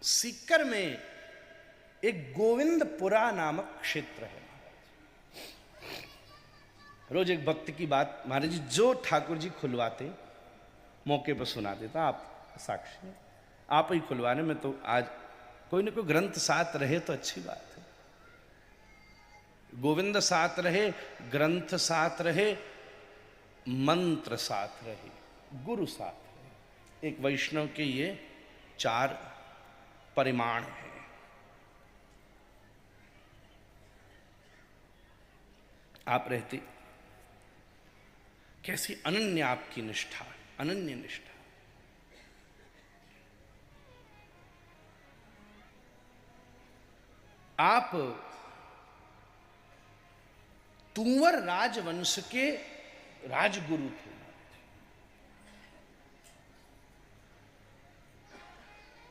सीकर में एक गोविंदपुरा नामक क्षेत्र है। रोज एक भक्त की बात महाराज जी जो ठाकुर जी खुलवाते मौके पर सुना देता। आप साक्षी, आप ही खुलवाने में तो आज कोई ना कोई ग्रंथ साथ रहे तो अच्छी बात है। गोविंद साथ रहे, ग्रंथ साथ रहे, मंत्र साथ रहे, गुरु साथ रहे। एक वैष्णव के ये 4 परिमाण है। आप रहते कैसी अनन्य आपकी निष्ठा, अनन्य निष्ठा। आप तुंवर राजवंश के राजगुरु थे।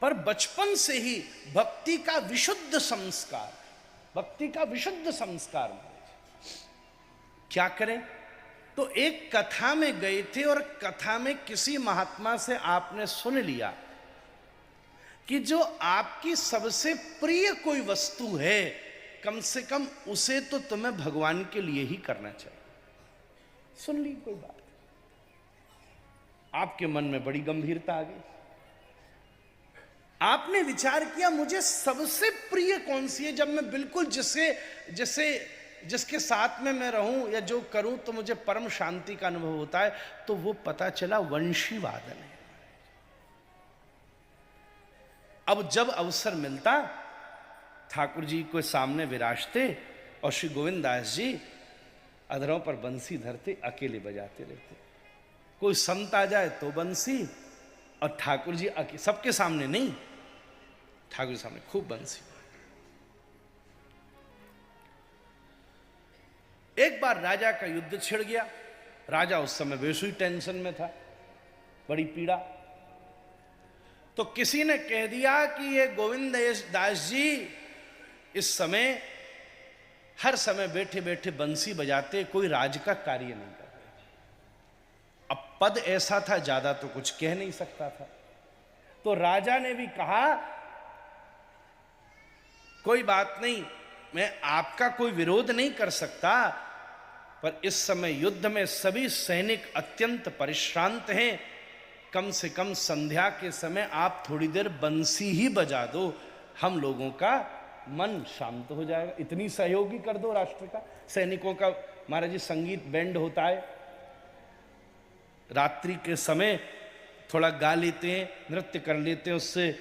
पर बचपन से ही भक्ति का विशुद्ध संस्कार, भक्ति का विशुद्ध संस्कार। क्या करें? तो एक कथा में गए थे और कथा में किसी महात्मा से आपने सुन लिया कि जो आपकी सबसे प्रिय कोई वस्तु है, कम से कम उसे तो तुम्हें भगवान के लिए ही करना चाहिए। सुन ली कोई बात, आपके मन में बड़ी गंभीरता आ गई। आपने विचार किया मुझे सबसे प्रिय कौन सी है, जब मैं बिल्कुल जिसके साथ में मैं रहूं या जो करूं तो मुझे परम शांति का अनुभव होता है। तो वो पता चला वंशी वादन है। अब जब अवसर मिलता ठाकुर जी को सामने विराजते और श्री गोविंद दास जी अधरों पर बंसी धरते, अकेले बजाते रहते। कोई संत आ जाए तो बंसी, और ठाकुर जी सबके सामने नहीं, ठाकुर जी सामने खूब बंसी। एक बार राजा का युद्ध छिड़ गया। राजा उस समय वैसे ही टेंशन में था, बड़ी पीड़ा। तो किसी ने कह दिया कि ये गोविंद दास जी इस समय हर समय बैठे बैठे बंसी बजाते, कोई राज का कार्य नहीं कर रहे। अब पद ऐसा था, ज्यादा तो कुछ कह नहीं सकता था। तो राजा ने भी कहा कोई बात नहीं, मैं आपका कोई विरोध नहीं कर सकता, पर इस समय युद्ध में सभी सैनिक अत्यंत परिश्रांत हैं। कम से कम संध्या के समय आप थोड़ी देर बंसी ही बजा दो, हम लोगों का मन शांत हो जाएगा। इतनी सहयोगी कर दो राष्ट्र का। सैनिकों का महाराज जी संगीत बैंड होता है, रात्रि के समय थोड़ा गा लेते हैं, नृत्य कर लेते हैं, उससे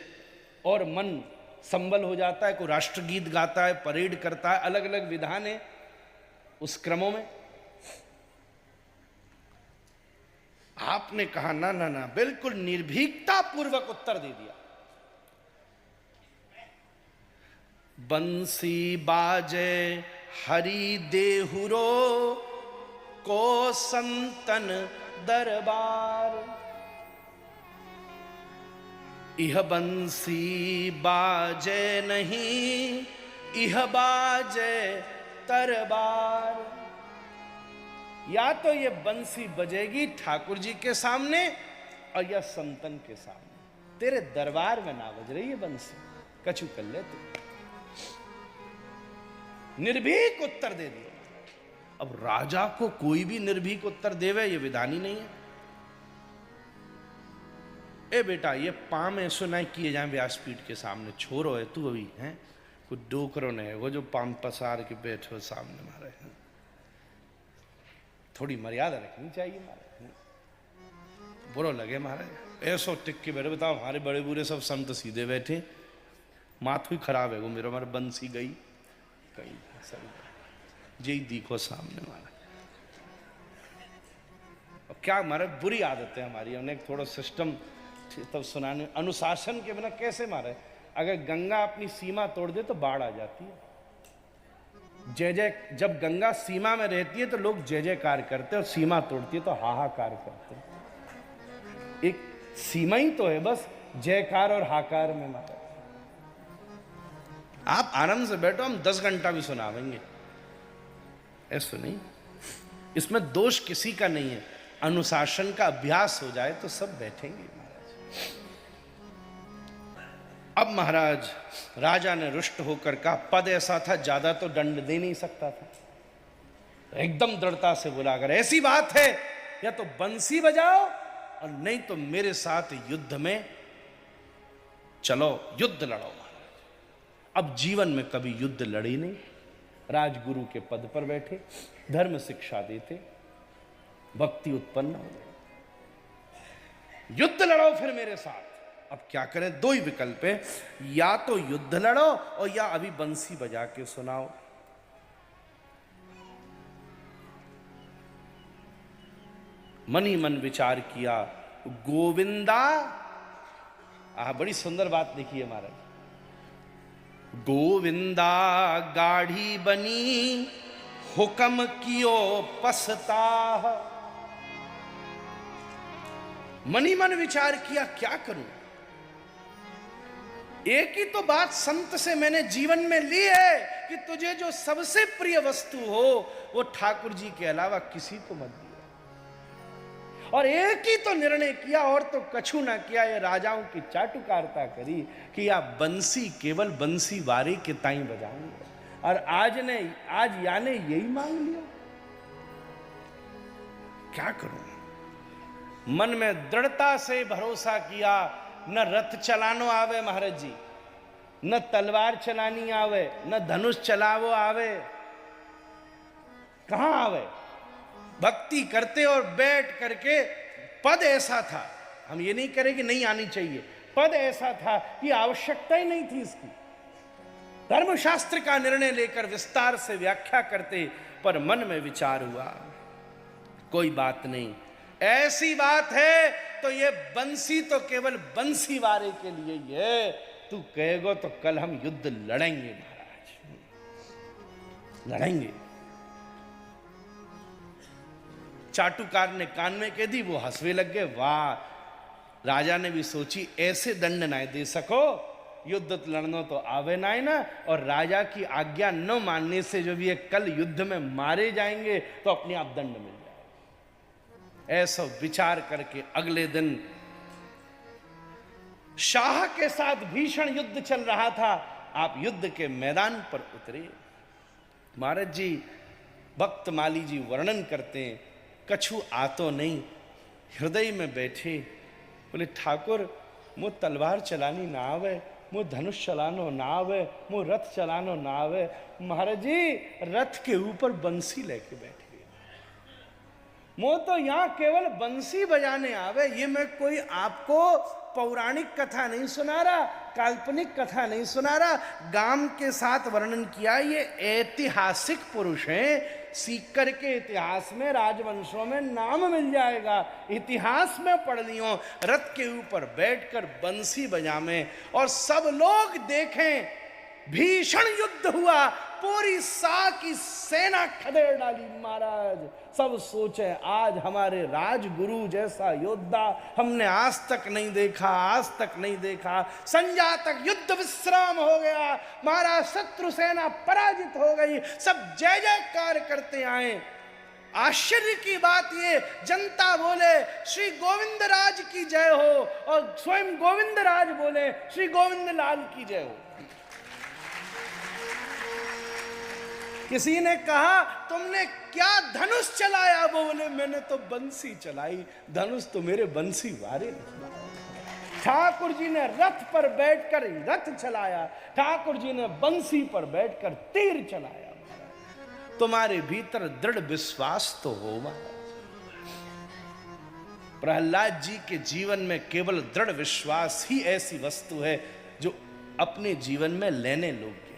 और मन संबल हो जाता है। कोई राष्ट्रगीत गाता है, परेड करता है, अलग अलग विधान है उस क्रमों में। आपने कहा ना ना ना, बिल्कुल निर्भीकता पूर्वक उत्तर दे दिया। बंसी बाजे हरि देहुरो को संतन दरबार, इह बंसी बाजे नहीं, इह बाजे तरबार। या तो ये बंसी बजेगी ठाकुर जी के सामने और या संतन के सामने, तेरे दरबार में ना बज रही है बंसी, कछु कर ले तू। निर्भीक उत्तर दे दिया। अब राजा को कोई भी निर्भीक उत्तर देवे ये विधान ही नहीं है। ए बेटा, ये पाम ऐसो ना किए जाए व्यासपीठ के सामने, छोरो है तू अभी है, कुछ डोकरो ने वो जो पाम पसार के बैठो सामने मारे हैं। थोड़ी मर्यादा रखनी चाहिए महाराज, बुरा लगे महाराज ऐसो टिक के बैठे। बताओ हमारे बड़े बूढ़े सब संत सीधे बैठे, माथु ही खराब है वो मेरा, हमारे बंसी गई कहीं सब जी दिखो सामने महाराज। क्या महाराज बुरी आदत है हमारी, हमने थोड़ा सिस्टम तब सुनाने, अनुशासन के बिना कैसे मारे। अगर गंगा अपनी सीमा तोड़ दे तो बाढ़ आ जाती है। जय जय, जब गंगा सीमा में रहती है तो लोग जय जयकार करते हैं, और सीमा तोड़ती है तो हाहाकार करते हैं। एक सीमा ही तो है बस, जयकार और हाकार में मारे। आप आनंद से बैठो, हम 10 घंटा भी सुनावेंगे, ऐसा नहीं। इसमें दोष किसी का नहीं है, अनुशासन का अभ्यास हो जाए तो सब बैठेंगे महाराज। अब महाराज राजा ने रुष्ट होकर कहा, पद ऐसा था ज्यादा तो दंड दे नहीं सकता था, एकदम दृढ़ता से बोला, अगर ऐसी बात है या तो बंसी बजाओ और नहीं तो मेरे साथ युद्ध में चलो, युद्ध लड़ो। महाराज अब जीवन में कभी युद्ध लड़ी नहीं, राजगुरु के पद पर बैठे, धर्म शिक्षा देते, भक्ति उत्पन्न हो गई, युद्ध लड़ो फिर मेरे साथ। अब क्या करें, दो ही विकल्प है, या तो युद्ध लड़ो और या अभी बंसी बजा के सुनाओ। मन ही मन विचार किया, गोविंदा, बड़ी सुंदर बात देखिए महाराज, गोविंदा गाढ़ी बनी हुक्म कियो पसता। मन ही मन विचार किया, क्या करूं, एक ही तो बात संत से मैंने जीवन में ली है कि तुझे जो सबसे प्रिय वस्तु हो वो ठाकुर जी के अलावा किसी को मत दिया, और एक ही तो निर्णय किया और तो कछु ना किया, ये राजाओं की चाटुकारिता करी कि आप बंसी केवल बंसी वारे के ताई बजाएंगे, और आज याने यही मांग लिया, क्या करूं। मन में दृढ़ता से भरोसा किया, न रथ चलानो आवे महाराज जी, न तलवार चलानी आवे, न धनुष चलावो आवे, कहां आवे, भक्ति करते और बैठ करके। पद ऐसा था, हम ये नहीं करें कि नहीं आनी चाहिए, पद ऐसा था कि आवश्यकता ही नहीं थी इसकी, धर्मशास्त्र का निर्णय लेकर विस्तार से व्याख्या करते, पर मन में विचार हुआ, कोई बात नहीं, ऐसी बात है तो ये बंसी तो केवल बंसी वारे के लिए ही है, तू कहेगो तो कल हम युद्ध लड़ेंगे महाराज, लड़ेंगे। चाटुकार ने कान में कह दी, वो हंसवे लग गए, वाह। राजा ने भी सोची, ऐसे दंड ना दे सको, युद्ध लड़ना तो आवे ना है ना, और राजा की आज्ञा न मानने से जो भी ये कल युद्ध में मारे जाएंगे तो अपने आप दंड मिल जाए। ऐसा विचार करके अगले दिन शाह के साथ भीषण युद्ध चल रहा था, आप युद्ध के मैदान पर उतरे। महाराज जी भक्त माली जी वर्णन करते हैं, कछु आतो नहीं, हृदय में बैठे, बोले ठाकुर मु तलवार चलानी ना आवे, मु धनुष चलानो ना आवे, मु रथ चलानो ना आवे। महाराज जी रथ के ऊपर बंसी लेके बैठे, मो तो यहां केवल बंसी बजाने आवे। ये मैं कोई आपको पौराणिक कथा नहीं सुना रहा, काल्पनिक कथा नहीं सुना रहा, गाम के साथ वर्णन किया, ये ऐतिहासिक पुरुष हैं, सीख करके इतिहास में राजवंशों में नाम मिल जाएगा, इतिहास में पढ़ लियो, रथ के ऊपर बैठकर बंसी बजावे और सब लोग देखें। भीषण युद्ध हुआ, पूरी सा की सेना खदेड़ डाली महाराज। सब सोचे आज हमारे राजगुरु जैसा योद्धा हमने आज तक नहीं देखा, आज तक नहीं देखा। संध्या तक युद्ध विश्राम हो गया, महाराज शत्रु सेना पराजित हो गई, सब जय जयकार करते आए। आश्चर्य की बात ये, जनता बोले श्री गोविंद राज की जय हो, और स्वयं गोविंद राज बोले श्री गोविंद लाल की जय हो। किसी ने कहा तुमने क्या धनुष चलाया, बोले मैंने तो बंसी चलाई, धनुष तो मेरे बंसी वारे ने चलाया। ठाकुर जी ने रथ पर बैठकर रथ चलाया, ठाकुर जी ने बंसी पर बैठकर तीर चलाया। तुम्हारे भीतर दृढ़ विश्वास तो हो महाराज। प्रहलाद जी के जीवन में केवल दृढ़ विश्वास ही ऐसी वस्तु है जो अपने जीवन में लेने लोग